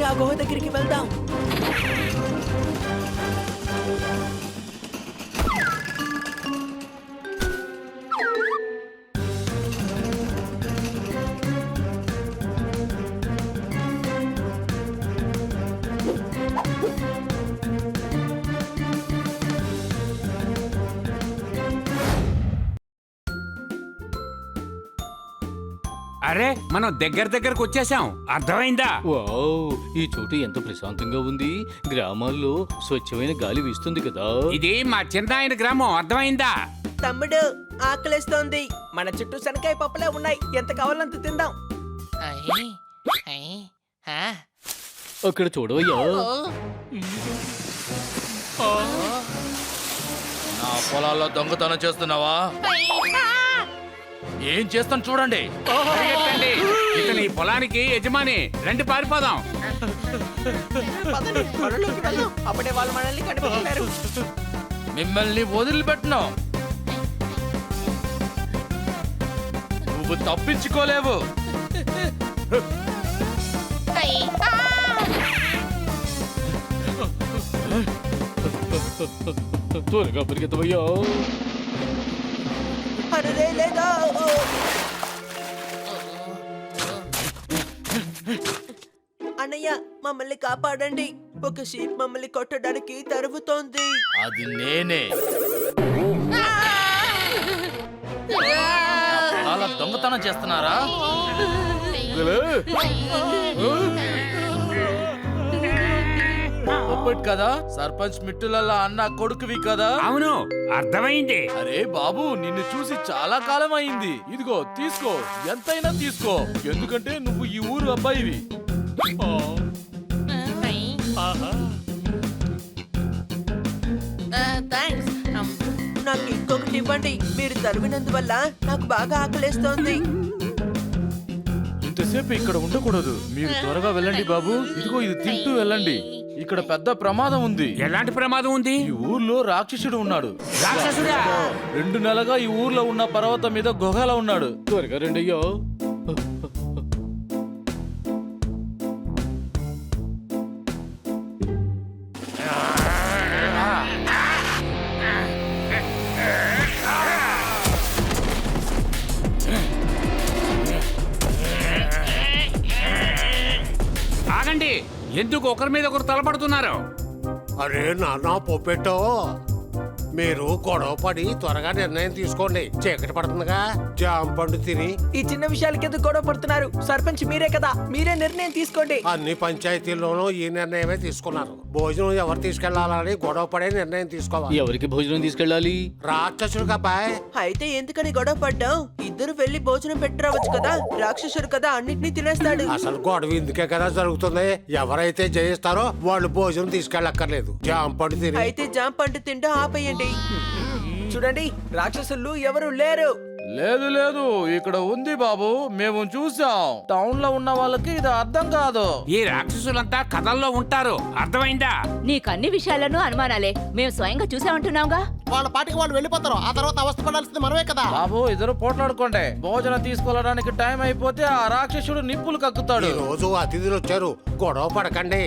ఆ గుహ దగ్గరికి వెళ్దాం. అరే మనం దగ్గరకు వచ్చేసాం, అర్థమైందా? వావ్, ఈ చోటు ఎంత ప్రశాంతంగా ఉంది. గ్రామాల్లో స్వచ్ఛమైన గాలి వీస్తుంది కదా. ఇది మా చిన్నాయన గ్రామం, అర్థమైందా? తమ్ముడు, ఆకలిస్తోంది. మన చుట్టూ శనకాయ పప్పులే ఉన్నాయి, ఎంత కావాలంత తిందాం. అక్కడ చూడవయ్యా. నా పొలాల్లో దొంగతనం చేస్తున్నావా? ఏం చేస్తాను చూడండి. పరిగెత్తండి. ఇతను ఈ పొలానికి యజమాని. రండి పారిపోదాం. పదండి, పొలంలోకి వెళ్దాం. అప్పుడే వాళ్ళు మనల్ని కనిపెట్టారు. మిమ్మల్ని వదిలిపెట్టను. నువ్వు తప్పించుకోలేవు. త్వరగా పరిగెత్తవయ్యా. అరే లేదా, అన్నయ్య మమ్మల్ని కాపాడండి. ఒక షీప్ మమ్మల్ని కొట్టడానికి తరుముతోంది. అది నేనే. అలా దొంగతనం చేస్తున్నారా? ఒప్పటి కదా, సర్పంచ్ మిట్టులల్లా అన్న కొడుకువి కదా. అవును, అర్థమైంది. అరే బాబు, నిన్ను చూసి చాలా కాలం అయింది. ఇదిగో తీసుకో, ఎంతైనా తీసుకో, ఎందుకంటే నువ్వు ఈ ఊరు అబ్బాయివి. నాకు ఇంకొకటి ఇవ్వండి. మీరు తరిమినందువల్ల నాకు బాగా ఆకలేస్తోంది. ఇంతసేపు ఇక్కడ ఉండకూడదు. మీరు త్వరగా వెళ్ళండి బాబు. ఇదిగో ఇది తింటూ వెళ్ళండి. ఇక్కడ పెద్ద ప్రమాదం ఉంది. ఎలాంటి ప్రమాదం ఉంది? ఈ ఊర్లో రాక్షసుడు ఉన్నాడు. రాక్షసుడా? 2 నెలలుగా ఈ ఊర్లో ఉన్న పర్వతం మీద గుహలో ఉన్నాడు. త్వరగా రండి అయ్యా. ఆగండి, ఎందుకు ఒకరి మీద ఒకరు తలపడుతున్నారు? అరే నాన్న పొప్పెట్టో, మీరు గొడవ పడి త్వరగా నిర్ణయం తీసుకోండి. చీకటి పడుతుందిగా. జామ పండు తిని ఈ చిన్న విషయాలకి ఎందుకు గొడవ పడుతున్నారు? సర్పంచ్ మీరే కదా, మీరే నిర్ణయం తీసుకోండి. అన్ని పంచాయతీల్లోనూ ఈ నిర్ణయమే తీసుకున్నారు. భోజనం ఎవరు తీసుకెళ్లాలని గొడవ పడే నిర్ణయం తీసుకోవాలి. ఎవరికి భోజనం తీసుకెళ్ళాలి? రాక్షసుడు అబ్బాయి. అయితే ఎందుకని గొడవ పడ్డావు? ఇద్దరు వెళ్లి భోజనం పెట్టరావచ్చు కదా. రాక్షసుడు కదా, అన్నిటినీ తినేస్తాడు. అసలు గొడవ ఇందుకే కదా జరుగుతుంది. ఎవరైతే జయిస్తారో వాళ్ళు భోజనం తీసుకెళ్ళక్కర్లేదు. జామ పండు తిని అయితే జామ పండు తింటూ ఆపేయండి. చూడండి, రాక్షసులు ఎవరు లేరు. లేదు లేదు, ఇక్కడ ఉంది బాబు. మేము చూసాం. టౌన్ లో ఉన్న వాళ్ళకి ఇది అర్థం కాదు. ఈ రాక్షసులంతా కథల్లో ఉంటారు, అర్థమైందా? నీకన్ని విషయాలను అనుమానాలే. మేము స్వయంగా చూసామంటున్నావుగా. వాళ్ళ పాటికి వాళ్ళు వెళ్ళిపోతారు. ఆ తర్వాత అవస్థ పడాల్సింది మనమే కదా. బాబు, ఇద్దరు పోట్లాడుకోండి. భోజనం తీసుకెళ్ళడానికి టైం అయిపోతే ఆ రాక్షసుడు నిప్పులు కక్కుతాడు. ఈ రోజు అతిథులు వచ్చారు, గొడవ పడకండి.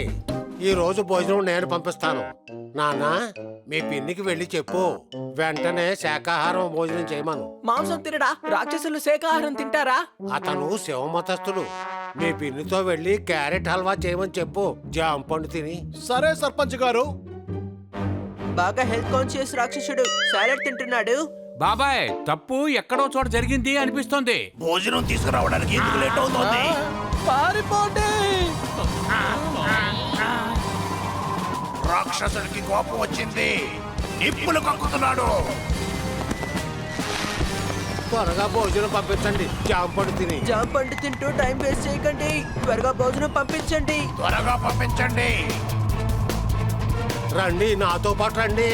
ఈ రోజు భోజనం నేను పంపిస్తాను. నాన్న, మీ పిన్నికి వెళ్ళి చెప్పు, వెంటనే శాకాహారం భోజనం చేయమను. మాంసం తినడా? రాక్షసులు శాకాహారం తింటారా? అతను శివమతస్థుడు. మీ పిన్నితో వెళ్ళి క్యారెట్ హల్వా చేయమని చెప్పు. జామ పండు తిని. సరే సర్పంచ్ గారు. బాగా హెల్త్ కాన్షియస్ రాక్షసుడు సాలెడ్ తింటున్నాడు. బాబాయ్, తప్పు ఎక్కడో చోట జరిగింది అనిపిస్తోంది. భోజనం తీసుకురావడానికి ఎందుకు లేట్ అవుతోంది? పారిపోండి. రాక్షసుడికి కోపం వచ్చింది, నిప్పులు కక్కుతున్నాడు. త్వరగా భోజనం పంపించండి. జామ పండు తిని. జామ పండు తింటూ టైం వేస్ట్ చేయకండి. త్వరగా భోజనం పంపించండి. త్వరగా పంపించండి. రండి, నాతో పాటు రండి.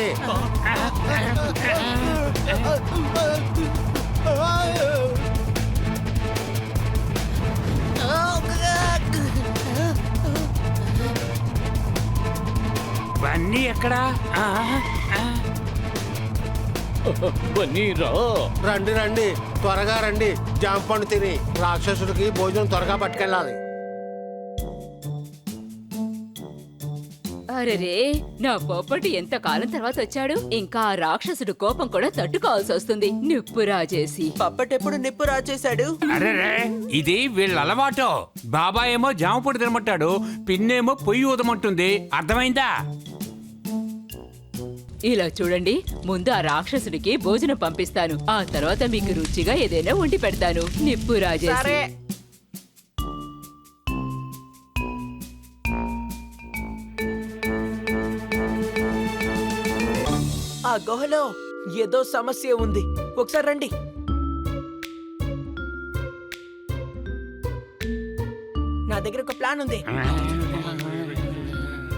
బన్నీ ఎక్కడా? బన్నీ రా. రండి రండి, త్వరగా రండి. జామ పండు తిని. రాక్షసుడికి భోజనం త్వరగా పట్టుకెళ్ళాలి. అరెరే నా పొప్పటి ఎంత కాలం తర్వాత వచ్చాడు. ఇంకా ఆ రాక్షసుడు కోపం కూడా తట్టుకోవాల్సి వస్తుంది. నిప్పు రాజేసి పప్పటెప్పుడు నిప్పు రాచేశాడు. అరే ఇది వీళ్ళ అలవాటు. బాబాయ్ ఏమో జామపొడి తినమంటాడు, పిన్నేమో పొయ్యి ఊదమంటుంది. అర్థమైందా? ఇలా చూడండి, ముందు ఆ రాక్షసుడికి భోజనం పంపిస్తాను. ఆ తర్వాత మీకు రుచిగా ఏదైనా వండి పెడతాను. నిప్పు రాజేసి ఆ గుహలో ఏదో సమస్య ఉంది. ఒకసారి రండి. నా దగ్గర ఒక ప్లాన్ ఉంది.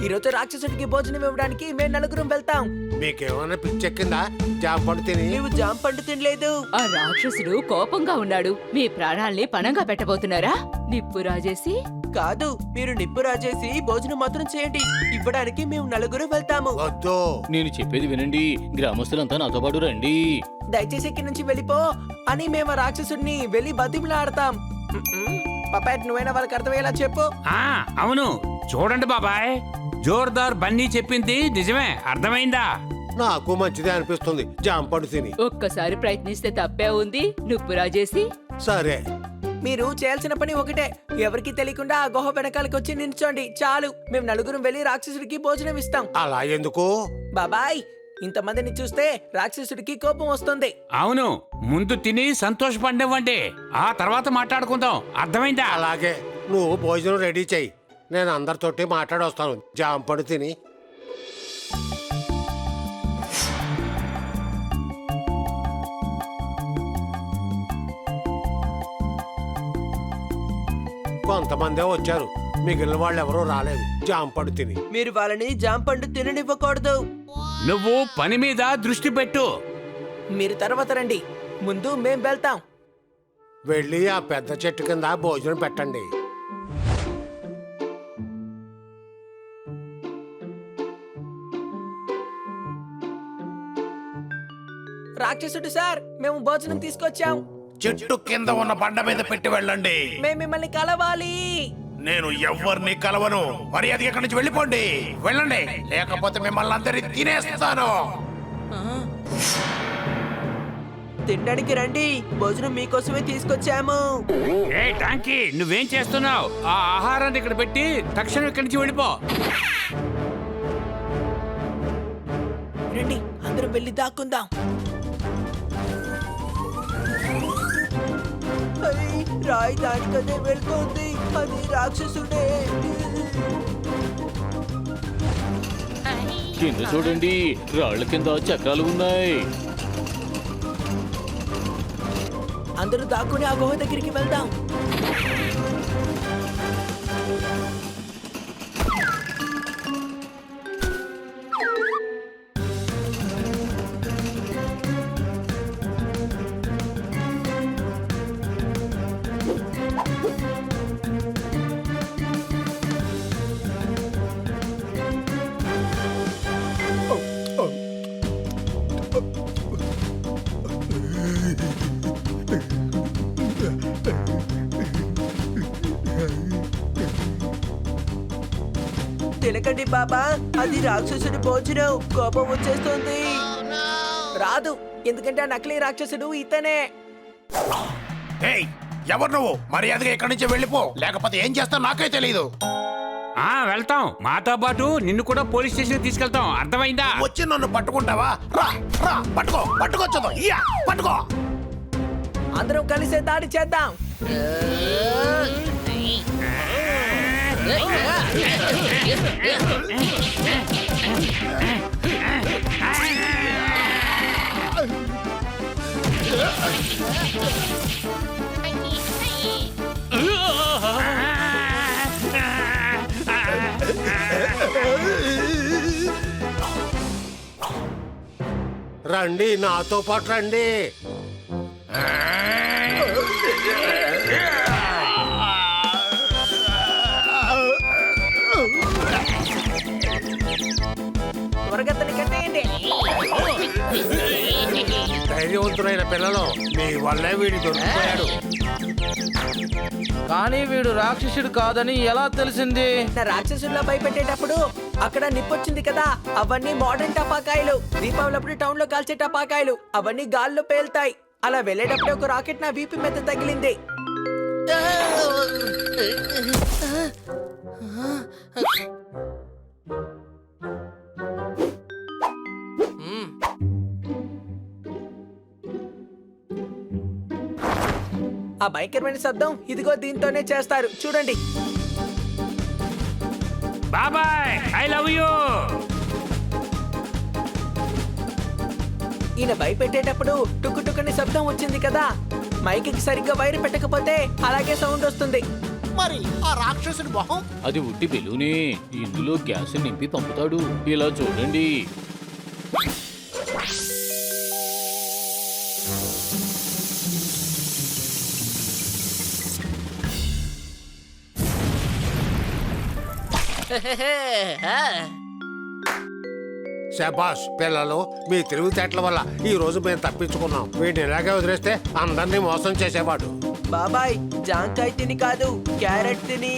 ఈరోజు రాక్షసుడికి భోజనం ఇవ్వడానికి మేము నలుగురం వెళ్తాం. మీకేమైనా పిచ్చెక్కిందా? జామ పండు తిని నీవు జామ పండు తినలేదు. ఆ రాక్షసుడు కోపంగా ఉన్నాడు. మీ ప్రాణాల్ని పణంగా పెట్టబోతున్నారా? నిప్పు రాజేసి కాదు, మీరు నిప్పు రాజేసి భోజనం మాత్రం చేయండి. ఇవ్వడానికి మేము నలుగురు వెళ్తాము. వద్దు. నేను చెప్పేది వినండి, గ్రామస్తులంతా నాతో పాటు రండి. దయచేసి ఇక్కడి నుంచి వెళ్ళిపో అని మేము ఆ రాక్షసుడిని వెళ్ళి బతిమలాడతాం. పపాయ్, నువ్వైనా వాళ్ళకి అర్థమయ్యేలా చెప్పు. అవును, చూడండి బాబాయ్, జోర్దార్ బన్నీ చెప్పింది నిజమే. అర్థమైందా? నాకు మంచిదే అనిపిస్తుంది జామ పండు తిని. ఒక్కసారి ప్రయత్నిస్తే తప్పే ఉంది. నిప్పు రాజేసి సరే, మీరు చేయాల్సిన పని ఒకటే. ఎవరికి తెలియకుండా ఆ గుహ వెనకాలకి వచ్చి నిల్చోండి చాలు. మేము నలుగురం వెళ్ళి రాక్షసుడికి భోజనం ఇస్తాం. అలా ఎందుకు? బాబాయ్, ఇంతమందిని చూస్తే రాక్షసుడికి కోపం వస్తుంది. అవును, ముందు తిని సంతోషపడివ్వండి, ఆ తర్వాత మాట్లాడుకుందాం. అర్థమైందా? అలాగే, నువ్వు భోజనం రెడీ చెయ్యి. నేను అందరితోటి మాట్లాడొస్తాను జామ పండు తిని. కొంతమందే వచ్చారు, మిగిలిన వాళ్ళు ఎవరూ రాలేదు జామ పండు తిని. మీరు వాళ్ళని జామ పండు తిననివ్వకూడదు. నువ్వు పని మీద దృష్టి పెట్టు. మీరు తర్వాత రండి, ముందు మేం వెళ్తాం. వెళ్ళి ఆ పెద్ద చెట్టు కింద భోజనం పెట్టండి. రాక్షసుడు సార్, మేము భోజనం తీసుకొచ్చాం. చెట్టు కింద ఉన్న బండ మీద పెట్టి వెళ్ళండి. మేము మిమ్మల్ని కలవాలి. నేను ఎవరిని కలవను. మర్యాద ఇక్కడి నుంచి వెళ్ళిపోండి. వెళ్ళండి, లేకపోతే మిమ్మల్ని అందరినీ తినేస్తాను. తినడానికి రండి, భోజనం మీకోసమే తీసుకొచ్చాము. ఏ టాంకీ, నువ్వేం చేస్తున్నావు? ఆ ఆహారాన్ని ఇక్కడ పెట్టి తక్షణం ఇక్కడి నుంచి వెళ్ళిపో. రండి, అందరం వెళ్ళి దాక్కుందాం. రాయి దానికదే వెళ్తుంది. అది రాక్షసుడే. కింద చూడండి, రాళ్ల కింద చక్రాలు ఉన్నాయి. అందరూ దాక్కుని ఆ గుహ దగ్గరికి వెళ్దాం. తినకండి బాబా, అది రాక్షసుడి భోజనం. కోపం వచ్చేస్తుంది. రాదు, ఎందుకంటే ఆ నకిలీ రాక్షసుడు ఇతనే. ఏయ్, ఎవరు నువ్వు? మర్యాదగా ఇక్కడి నుంచి వెళ్ళిపో, లేకపోతే ఏం చేస్తావు నాకే తెలియదు. వెళ్తాం, మాతో పాటు నిన్ను కూడా పోలీస్ స్టేషన్ తీసుకెళ్తాం. అర్థమైందా? వచ్చి నన్ను పట్టుకుంటావా? రా రా, పట్టుకో, పట్టుకోవచ్చు. ఇయ్యా, పట్టుకో. అందరం కలిసే దాడి చేద్దాం. రండి, నాతో పాటు రండి. త్వరగా అతన్ని కట్టేయండి. ధైర్యవంతులైన పిల్లలు, మీ వల్లే వీడి దొరికిపోయాడు. కానీ వీడు రాక్షసుడు కాదని ఎలా తెలిసింది? నా రాక్షసుల్లో భయపెట్టేటప్పుడు అక్కడ నిప్పొచ్చింది కదా, అవన్నీ మోడర్న్ టపాకాయలు. దీపావళప్పుడు టౌన్ లో కాల్చే టపాకాయలు, అవన్నీ గాల్లో పేలుతాయి. అలా వెళ్ళేటప్పుడు ఒక రాకెట్ నా వీపు మీద తగిలింది. ఆ భయంకరమైన శబ్దం ఇదిగో దీంతోనే చేస్తారు, చూడండి. బాబాయ్ ఐ లవ్ యూ. ఈయన భయపెట్టేటప్పుడు టుక్కు టుక్కుని శబ్దం వచ్చింది కదా, మైకి సరిగ్గా వైర్ పెట్టకపోతే అలాగే సౌండ్ వస్తుంది. మరి ఆ రాక్షసుడి మొహం అది ఉట్టి బెలూనే. ఇందులో గ్యాస్ నింపి పంపుతాడు. ఇలా చూడండి. శబాష్ పిల్లలు, మీ తెలివితేటల వల్ల ఈ రోజు మేము తప్పించుకున్నాం. వీడిని ఇలాగే వదిలేస్తే అందరినీ మోసం చేసేవాడు. బాబాయ్ జాంకాయ తిని కాదు, క్యారెట్ తిని.